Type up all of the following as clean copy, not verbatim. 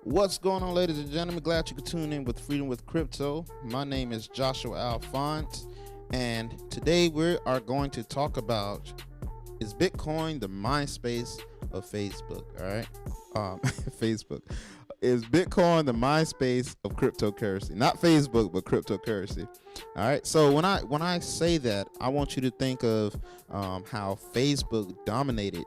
What's going on, ladies and gentlemen? Glad you could tune in with Freedom with Crypto. My name is Joshua Alphonse, and today we are going to talk about, is Bitcoin the MySpace of Facebook? All right, Facebook. Is Bitcoin the MySpace of cryptocurrency? Not Facebook, but cryptocurrency. All right. So when I say that, I want you to think of how Facebook dominated.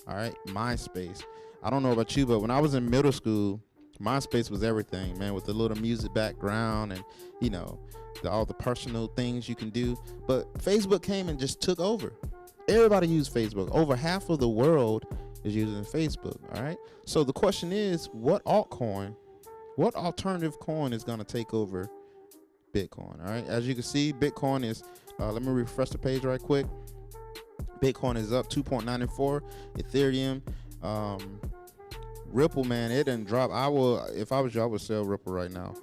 All right, MySpace. I don't know about you, but when I was in middle school, MySpace was everything, man, with the little music background and, you know, all the personal things you can do. But Facebook came and just took over. Everybody used Facebook. Over half of the world is using Facebook, all right? So the question is, what alternative coin is going to take over Bitcoin, all right? As you can see, Bitcoin is, let me refresh the page right quick. Bitcoin is up 2.94. Ethereum, Ripple, man, it didn't drop. If I was you, I would sell Ripple right now,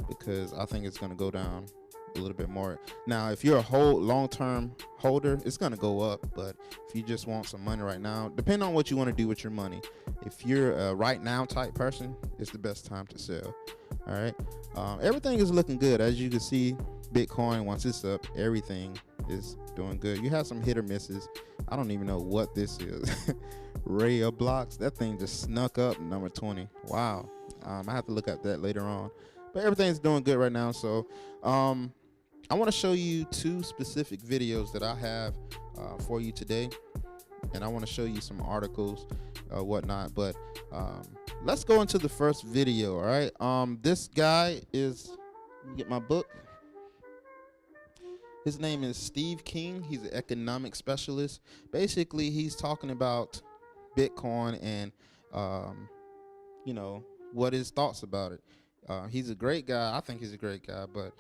because I think it's going to go down a little bit more. Now, if you're a long-term holder, it's going to go up. But if you just want some money right now, depending on what you want to do with your money, if you're a right now type person, it's the best time to sell. All right. Everything is looking good. As you can see, Bitcoin, once it's up, everything is doing good. You have some hit or misses. I don't even know what this is. Ray of blocks, that thing just snuck up number 20. Wow. I have to look at that later on, but everything's doing good right now. So I want to show you two specific videos that I have for you today, and I want to show you some articles, whatnot. But let's go into the first video. All right. This guy is, get my book. His name is Steve King. He's an economic specialist. Basically, he's talking about Bitcoin and, you know, what his thoughts about it. He's a great guy. I think he's a great guy. But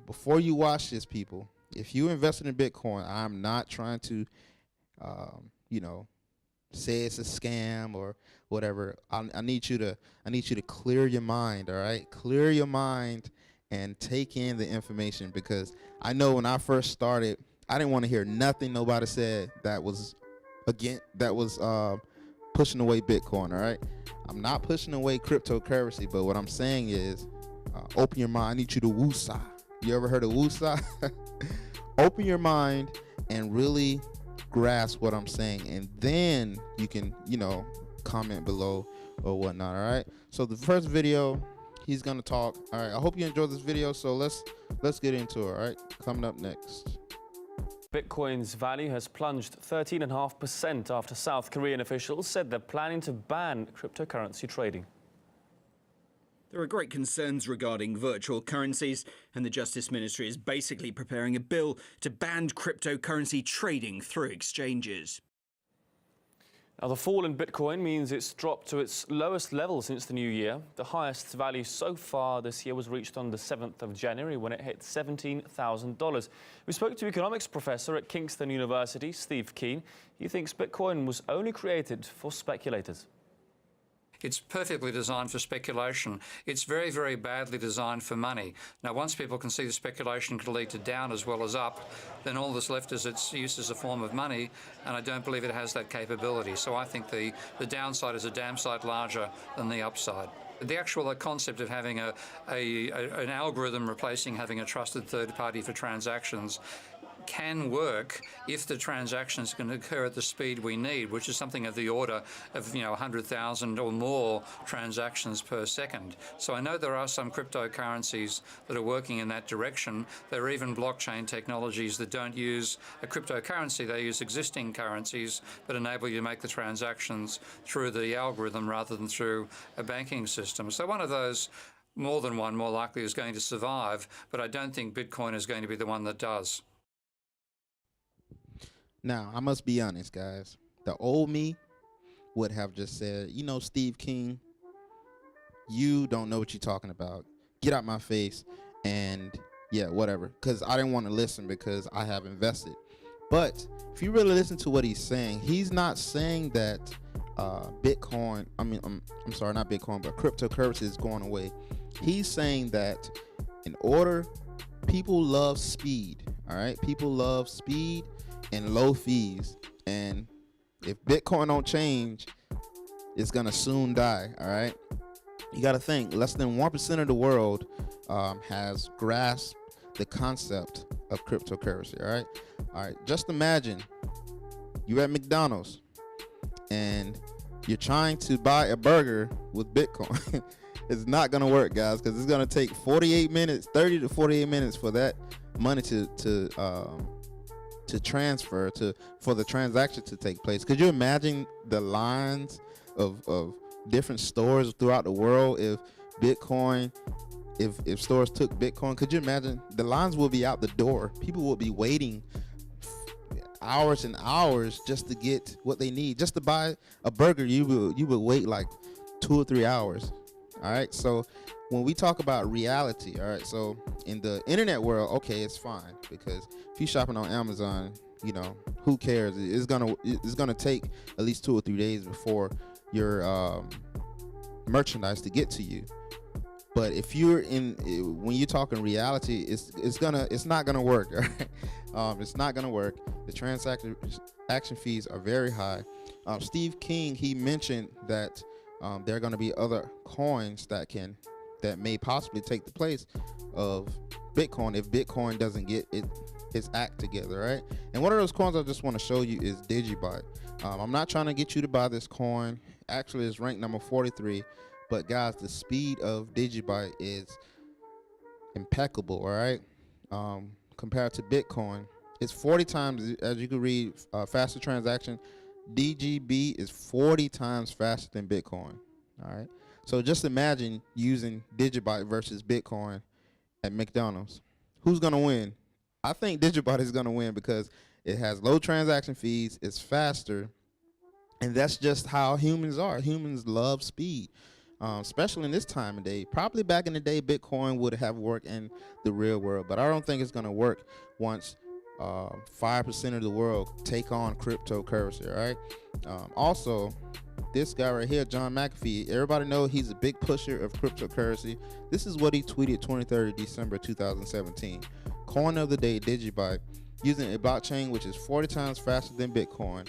before you watch this, people, if you invested in Bitcoin, I'm not trying to, you know, say it's a scam or whatever. I need you to clear your mind. All right, clear your mind and take in the information, because I know when I first started, I didn't want to hear nothing nobody said that was pushing away Bitcoin. All right, I'm not pushing away cryptocurrency, but what I'm saying is, open your mind. I need you to woosah. You ever heard of woosah? Open your mind and really grasp what I'm saying, and then you can, you know, comment below or whatnot. All right, so the first video, he's gonna talk. All right, I hope you enjoyed this video, so let's get into it. All right, coming up next. Bitcoin's value has plunged 13.5% after South Korean officials said they're planning to ban cryptocurrency trading. There are great concerns regarding virtual currencies, and the Justice Ministry is basically preparing a bill to ban cryptocurrency trading through exchanges. Now, the fall in Bitcoin means it's dropped to its lowest level since the new year. The highest value so far this year was reached on the 7th of January when it hit $17,000. We spoke to economics professor at Kingston University, Steve Keen. He thinks Bitcoin was only created for speculators. It's perfectly designed for speculation. It's very, very badly designed for money. Now, once people can see the speculation could lead to down as well as up, then all that's left is its use as a form of money, and I don't believe it has that capability. So I think the downside is a damn sight larger than the upside. The actual concept of having an algorithm replacing having a trusted third party for transactions can work if the transactions can occur at the speed we need, which is something of the order of 100,000 or more transactions per second. So I know there are some cryptocurrencies that are working in that direction. There are even blockchain technologies that don't use a cryptocurrency. They use existing currencies but enable you to make the transactions through the algorithm rather than through a banking system. So one of those, more than one, more likely is going to survive, but I don't think Bitcoin is going to be the one that does. Now, I must be honest, guys. The old me would have just said, you know, Steve King, you don't know what you're talking about. Get out my face, and yeah, whatever. Because I didn't want to listen because I have invested. But if you really listen to what he's saying, he's not saying that Bitcoin, I'm sorry, not Bitcoin, but cryptocurrency is going away. He's saying that people love speed, all right? People love speed and low fees, and if Bitcoin don't change, it's gonna soon die. All right, You got to think less than 1% of the world has grasped the concept of cryptocurrency. All right. Just imagine you're at McDonald's and you're trying to buy a burger with Bitcoin. It's not going to work, guys, because it's going to take 30 to 48 minutes for that money to transfer, for the transaction to take place. Could you imagine the lines of different stores throughout the world if stores took Bitcoin? Could you imagine the lines will be out the door? People will be waiting hours and hours just to get what they need. Just to buy a burger, you would wait like 2 or 3 hours. All right. So when we talk about reality, all right, so in the internet world, okay, it's fine, because if you're shopping on Amazon, you know, who cares? It's gonna take at least 2 or 3 days before your merchandise to get to you. But if when you're talking reality, it's not gonna work. Right? It's not gonna work. The transaction fees are very high. Steve King, he mentioned that there are going to be other coins that may possibly take the place of Bitcoin if Bitcoin doesn't get its act together, right? And one of those coins I just want to show you is Digibyte. I'm not trying to get you to buy this coin. Actually, it's ranked number 43. But guys, the speed of Digibyte is impeccable, all right? Compared to Bitcoin, it's 40 times, as you can read, faster transaction. DGB is 40 times faster than Bitcoin. All right. So just imagine using Digibyte versus Bitcoin at McDonald's. Who's going to win? I think Digibyte is going to win because it has low transaction fees, it's faster, and that's just how humans are. Humans love speed, especially in this time of day. Probably back in the day, Bitcoin would have worked in the real world, but I don't think it's going to work once 5% of the world take on cryptocurrency. All right. Also, this guy right here, John McAfee, everybody know he's a big pusher of cryptocurrency. This is what he tweeted 23rd December 2017. Coin of the day, Digibyte, using a blockchain which is 40 times faster than Bitcoin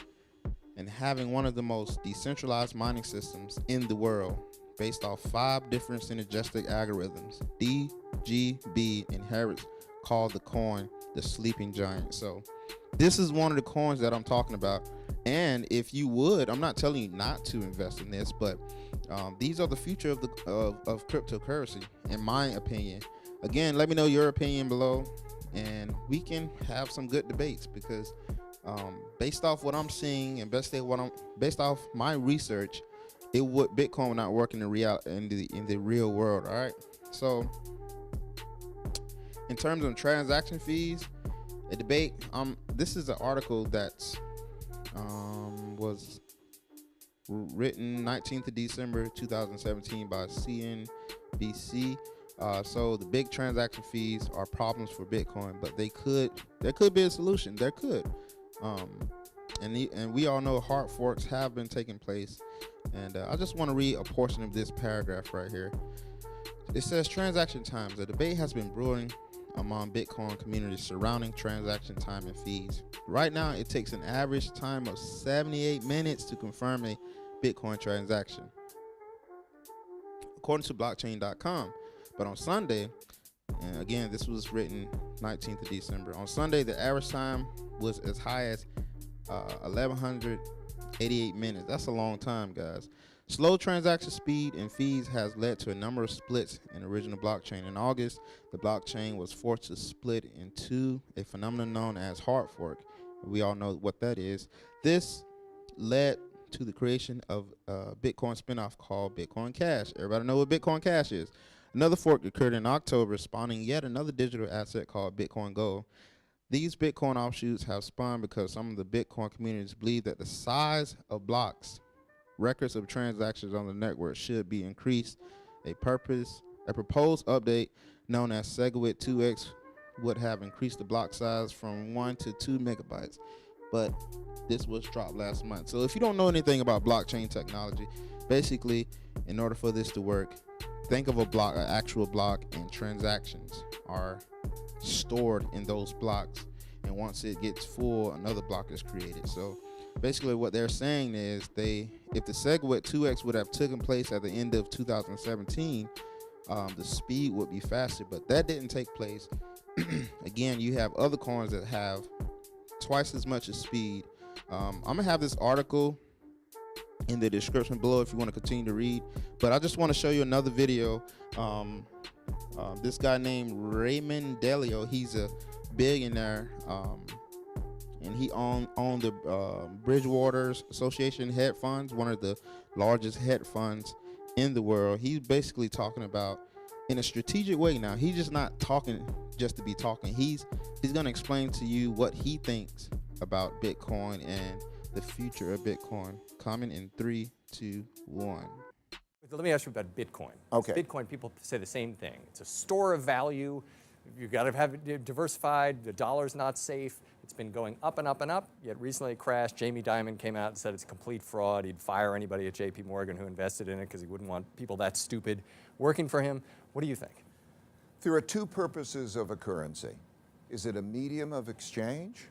and having one of the most decentralized mining systems in the world, based off 5 different synergistic algorithms. DGB inherits, called the coin the sleeping giant. So this is one of the coins that I'm talking about. And if you would, I'm not telling you not to invest in this, but these are the future of cryptocurrency, in my opinion. Again, let me know your opinion below, and we can have some good debates, because based off what I'm seeing and based off my research, Bitcoin will not work in the real world. All right. So in terms of transaction fees, a debate. This is an article that's was written 19th of December 2017 by CNBC. So the big transaction fees are problems for Bitcoin, but there could be a solution. There could. And we all know hard forks have been taking place. And I just want to read a portion of this paragraph right here. It says, transaction times. A debate has been brewing among Bitcoin communities surrounding transaction time and fees. Right now, it takes an average time of 78 minutes to confirm a Bitcoin transaction, according to blockchain.com. But on Sunday, and again, this was written 19th of December. On Sunday, the average time was as high as 1,188 minutes. That's a long time, guys. Slow transaction speed and fees has led to a number of splits in the original blockchain. In August, the blockchain was forced to split into a phenomenon known as hard fork. We all know what that is. This led to the creation of a Bitcoin spinoff called Bitcoin Cash. Everybody know what Bitcoin Cash is. Another fork occurred in October, spawning yet another digital asset called Bitcoin Gold. These Bitcoin offshoots have spawned because some of the Bitcoin communities believe that the size of blocks, records of transactions on the network, should be increased. A proposed update known as SegWit 2x would have increased the block size from 1 to 2 megabytes, but this was dropped last month. So if you don't know anything about blockchain technology, basically, in order for this to work, think of a block, an actual block, and transactions are stored in those blocks, and once it gets full, another block is created. So basically what they're saying is if the SegWit 2x would have taken place at the end of 2017, the speed would be faster, but that didn't take place. Again, you have other coins that have twice as much as speed. I'm gonna have this article in the description below if you want to continue to read, but I just want to show you another video. This guy named Raymond Delio, he's a billionaire, and he owned the Bridgewaters Association hedge funds, one of the largest hedge funds in the world. He's basically talking about in a strategic way. Now he's just not talking just to be talking. He's going to explain to you what he thinks about Bitcoin and the future of Bitcoin. Coming in 3, 2, 1. Let me ask you about Bitcoin. Okay. Bitcoin, people say the same thing. It's a store of value. You've got to have it diversified. The dollar's not safe. It's been going up and up and up, yet recently it crashed. Jamie Dimon came out and said it's a complete fraud. He'd fire anybody at JP Morgan who invested in it because he wouldn't want people that stupid working for him. What do you think? There are two purposes of a currency. Is it a medium of exchange?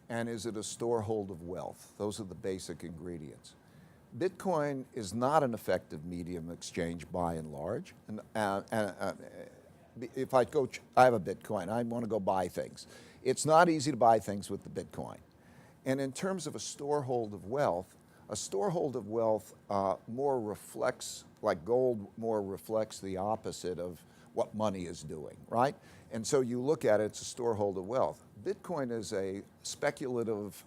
And is it a storehold of wealth? Those are the basic ingredients. Bitcoin is not an effective medium of exchange by and large. If I have a Bitcoin, I want to go buy things. It's not easy to buy things with the Bitcoin. And in terms of a storehold of wealth more reflects, like gold, more reflects the opposite of what money is doing, right? And so you look at it, it's a storehold of wealth. Bitcoin is a speculative,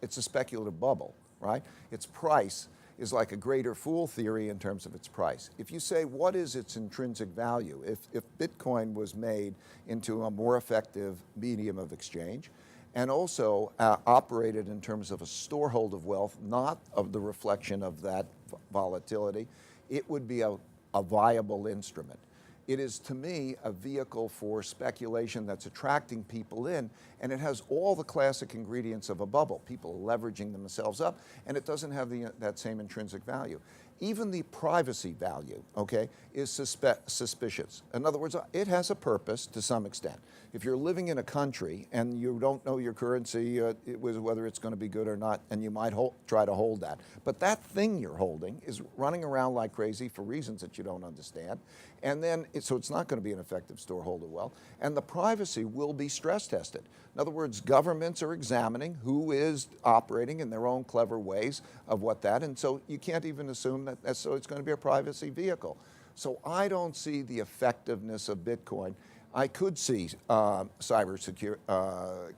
it's a speculative bubble, right? Its price is like a greater fool theory in terms of its price. If you say, what is its intrinsic value? If Bitcoin was made into a more effective medium of exchange, and also operated in terms of a storehold of wealth, not of the reflection of that volatility, it would be a viable instrument. It is, to me, a vehicle for speculation that's attracting people in, and it has all the classic ingredients of a bubble. People are leveraging themselves up, and it doesn't have that same intrinsic value. Even the privacy value, okay, is suspicious. In other words, it has a purpose to some extent. If you're living in a country and you don't know your currency, whether it's going to be good or not, and you might try to hold that. But that thing you're holding is running around like crazy for reasons that you don't understand. And then, so it's not going to be an effective storehold of wealth. And the privacy will be stress tested. In other words, governments are examining who is operating in their own clever ways of what that, and so you can't even assume that so it's going to be a privacy vehicle. So I don't see the effectiveness of Bitcoin. I could see cyber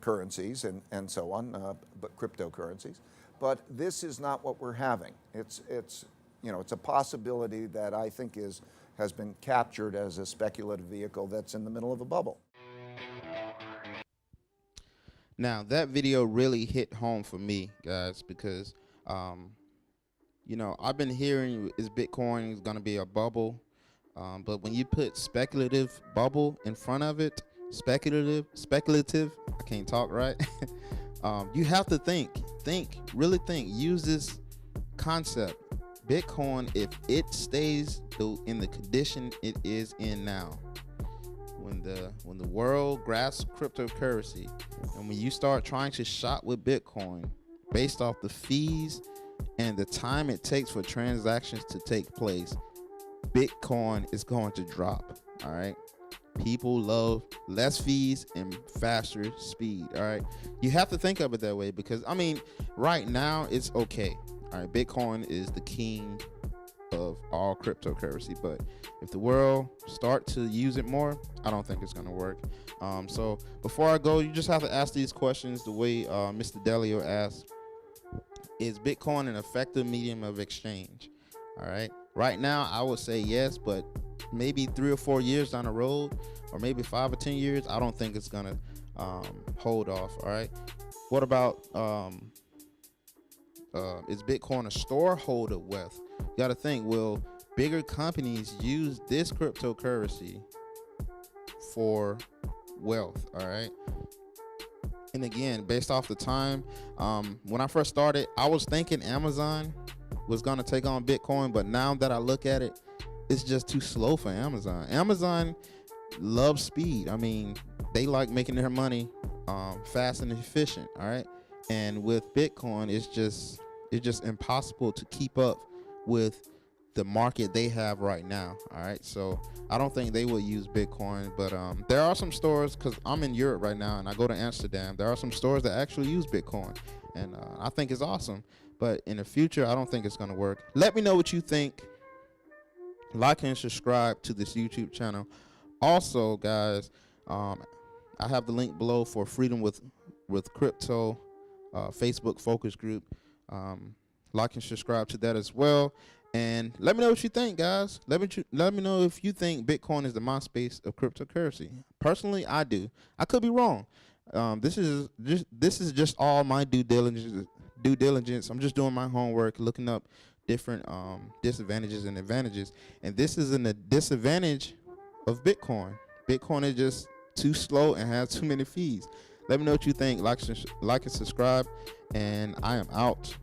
currencies and so on, but cryptocurrencies. But this is not what we're having. It's a possibility that I think has been captured as a speculative vehicle that's in the middle of a bubble. Now that video really hit home for me, guys, because I've been hearing is Bitcoin is going to be a bubble, but when you put speculative bubble in front of it, speculative, I can't talk right. You have to really think, use this concept. Bitcoin, if it stays in the condition it is in now, when the world grasps cryptocurrency, and when you start trying to shop with Bitcoin based off the fees and the time it takes for transactions to take place, Bitcoin is going to drop. All right, people love less fees and faster speed. All right, you have to think of it that way, because right now it's okay. All right, Bitcoin is the king of all cryptocurrency, but if the world start to use it more, I don't think it's going to work. So before I go, you just have to ask these questions the way Mr. Delio asked. Is Bitcoin an effective medium of exchange? All right, right now I would say yes, but maybe 3 or 4 years down the road, or maybe 5 or 10 years, I don't think it's going to hold off. All right, what about is Bitcoin a storehold of wealth? You got to think, will bigger companies use this cryptocurrency for wealth? All right. And again, based off the time, when I first started, I was thinking Amazon was going to take on Bitcoin, but now that I look at it, it's just too slow for Amazon. Amazon loves speed. They like making their money fast and efficient. All right. And with Bitcoin, it's just impossible to keep up with the market they have right now. All right, so I don't think they will use Bitcoin, but there are some stores, because I'm in Europe right now and I go to Amsterdam. There are some stores that actually use Bitcoin, and I think it's awesome. But in the future, I don't think it's going to work. Let me know what you think. Like and subscribe to this YouTube channel. Also, guys, I have the link below for Freedom with Crypto Facebook focus group. Like and subscribe to that as well. And let me know what you think, guys. Let me know if you think Bitcoin is the Myspace of cryptocurrency. Personally, I do. I could be wrong. This is just all my due diligence. I'm just doing my homework, looking up different disadvantages and advantages. And this is a disadvantage of Bitcoin. Bitcoin is just too slow and has too many fees. Let me know what you think. Like and subscribe. And I am out.